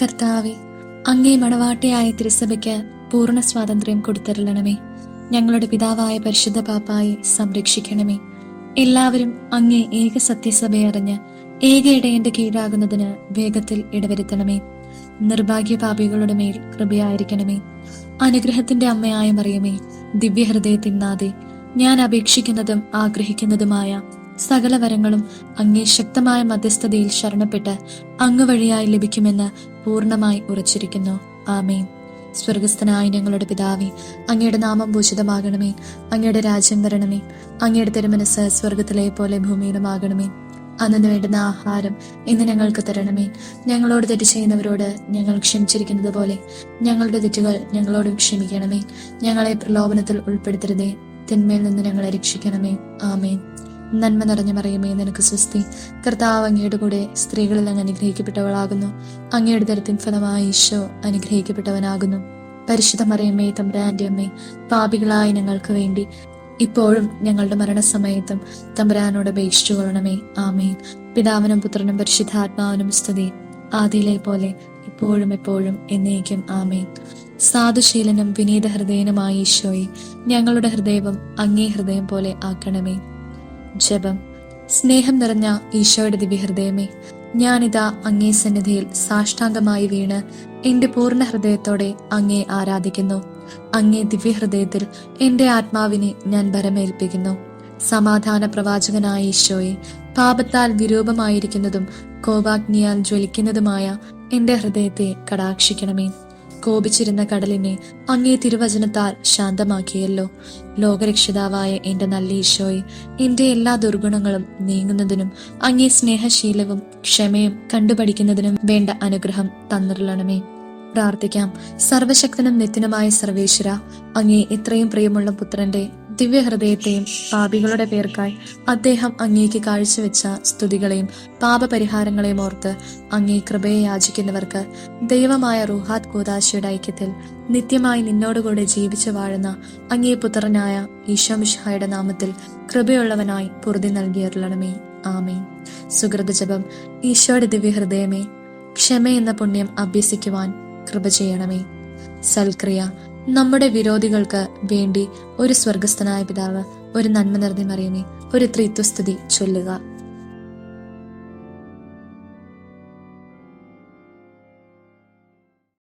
കർത്താവെ, അങ്ങേ മണവാട്ടിയായ തിരുസഭയ്ക്ക് പൂർണ്ണ സ്വാതന്ത്ര്യം കൊടുത്തരുളണമേ. ഞങ്ങളുടെ പിതാവായ പരിശുദ്ധ പാപ്പായെ സംരക്ഷിക്കണമേ. എല്ലാവരും അങ്ങേ ഏക സത്യസഭയെ അറിഞ്ഞ് ഏക ഇടയന്റെ കീഴാകുന്നതിന് വേഗത്തിൽ ഇടവരുത്തണമേ. നിർഭാഗ്യ പാപികളുടെ മേൽ കൃപയായിരിക്കണമേ. അനുഗ്രഹത്തിന്റെ അമ്മയായ മറിയമേ, ദിവ്യഹൃദയത്തിന്നാതെ ഞാൻ അപേക്ഷിക്കുന്നതും ആഗ്രഹിക്കുന്നതുമായ സകല വരങ്ങളും അങ്ങേ ശക്തമായ മധ്യസ്ഥതയിൽ ശരണപ്പെട്ട് അങ്ങ് വഴിയായി ലഭിക്കുമെന്ന് പൂർണ്ണമായി ഉറച്ചിരിക്കുന്നു. ആമേൻ. സ്വർഗസ്ഥനായ ഞങ്ങളുടെ പിതാവേ, അങ്ങയുടെ നാമം പൂജിതമാകണമേ. അങ്ങയുടെ രാജ്യം വരണമേ. അങ്ങയുടെ തിരുമനസ് സ്വർഗത്തിലെ പോലെ ഭൂമിയിലുമാകണമേ. അന്നു വേണ്ടുന്ന ആഹാരം ഇന്ന് ഞങ്ങൾക്ക് തരണമേ. ഞങ്ങളോട് തെറ്റ് ചെയ്യുന്നവരോട് ഞങ്ങൾ ക്ഷമിച്ചിരിക്കുന്നത് പോലെ ഞങ്ങളുടെ തെറ്റുകൾ ഞങ്ങളോടും ക്ഷമിക്കണമേ. ഞങ്ങളെ പ്രലോഭനത്തിൽ ഉൾപ്പെടുത്തരുതേ, തിന്മയിൽ നിന്ന് ഞങ്ങളെ രക്ഷിക്കണമേ. ആമേൻ. നന്മ നിറഞ്ഞ മറിയമേ, നിനക്ക് സ്വസ്തി. കർത്താവ് അങ്ങയുടെ കൂടെ സ്ത്രീകളിൽ അങ്ങ് അനുഗ്രഹിക്കപ്പെട്ടവളാകുന്നു. അങ്ങയുടെ ദരത്തിൻ ഫലമായ ഈശോ അനുഗ്രഹിക്കപ്പെട്ടവനാകുന്നു. പരിശുദ്ധ മറിയമ്മേ, തമ്പുരാന്റെ അമ്മേ, പാപികളായ ഞങ്ങൾക്ക് വേണ്ടി ഇപ്പോഴും ഞങ്ങളുടെ മരണസമയത്തും തമ്പുരാനോട് അപേക്ഷിച്ചു കൊള്ളണമേ. ആമേൻ. പിതാവിനും പുത്രനും പരിശുദ്ധാത്മാവിനും സ്തുതി, ആദിയിലെ പോലെ ഇപ്പോഴും എപ്പോഴും എന്നേക്കും. ആമേൻ. സാധുശീലനും വിനീത ഹൃദയനുമായ ഈശോയെ, ഞങ്ങളുടെ ഹൃദയവും അങ്ങേ ഹൃദയം പോലെ ആക്കണമേ. ജപം. സ്നേഹം നിറഞ്ഞ ഈശോയുടെ ദിവ്യഹൃദയമേ, ഞാനിതാ അങ്ങേ സന്നിധിയിൽ സാഷ്ടാംഗമായി വീണ് എന്റെ പൂർണ്ണ ഹൃദയത്തോടെ അങ്ങേ ആരാധിക്കുന്നു. അങ്ങേ ദിവ്യഹൃദയത്തിൽ എന്റെ ആത്മാവിനെ ഞാൻ ഭരമേൽപ്പിക്കുന്നു. സമാധാന പ്രവാചകനായ ഈശോയെ, പാപത്താൽ വിരൂപമായിരിക്കുന്നതും കോപാഗ്നിയാൽ ജ്വലിക്കുന്നതുമായ എന്റെ ഹൃദയത്തെ കടാക്ഷിക്കണമേ. കോപിച്ചിരുന്ന കടലിനെ അങ്ങേ തിരുവചനത്താൽ ശാന്തമാക്കിയല്ലോ. ലോകരക്ഷിതാവായ എന്റെ നല്ല ഈശോയെ, എന്റെ എല്ലാ ദുർഗുണങ്ങളും നീങ്ങുന്നതിനും അങ്ങേ സ്നേഹശീലവും ക്ഷമയും കണ്ടുപഠിക്കുന്നതിനും വേണ്ട അനുഗ്രഹം തന്നിരുളണമേ. പ്രാർത്ഥിക്കാം. സർവശക്തനും നിത്യനുമായ സർവേശ്വര, അങ്ങേ എത്രയും പ്രിയമുള്ള പുത്രന്റെ ദിവ്യഹൃദയത്തെയും പാപികളുടെ പേർക്കായി അദ്ദേഹം അങ്ങേക്ക് കാഴ്ചവെച്ച സ്തുതികളെയും പാപപരിഹാരങ്ങളെയും ഓർത്ത് അങ്ങേ കൃപയെ യാചിക്കുന്നവർക്ക് ദൈവമായ റൂഹാത്ത് കൂദാശയുടെ ഐക്യത്തിൽ നിത്യമായി നിന്നോടുകൂടെ ജീവിച്ചു വാഴുന്ന അങ്ങേ പുത്രനായ ഈശോ മിശിഹായുടെ നാമത്തിൽ കൃപയുള്ളവനായി പൊറുതി നൽകിയരുളണമേ. ആമേൻ. സുകൃത ജപം. ഈശോയുടെ ദിവ്യഹൃദയമേ, ക്ഷമ എന്ന പുണ്യം അഭ്യസിക്കുവാൻ കൃപ ചെയ്യണമേ. സൽക്രിയ. നമ്മുടെ വിരോധികൾക്ക് വേണ്ടി ഒരു സ്വർഗസ്ഥനായ പിതാവ്, ഒരു നന്മ നിറഞ്ഞ മറിയമേ, ഒരു ത്രിത്വസ്തുതി ചൊല്ലുക.